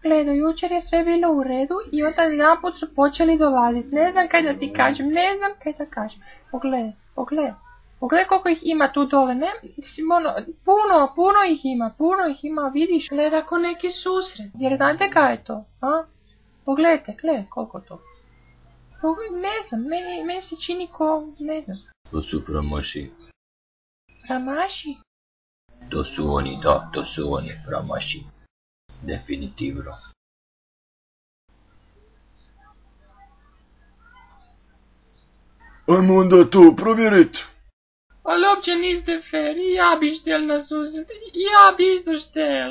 Gledaj, jučer je sve bilo u redu i onda jedanput su počeli dolaziti. Ne znam kaj da ti kažem, Pogledaj koliko ih ima tu dole, ne? Puno ih ima, vidiš, gleda ko neki susret. Jer znate kaj je to, a? Pogledajte, koliko to. Ne znam, meni se čini ne znam. To su framaši. Framaši? To su oni framaši. Definitivno. Ajmo onda to provjerit. Ali uopće niste fair, ja bi štel na susret, ja bi isto štel,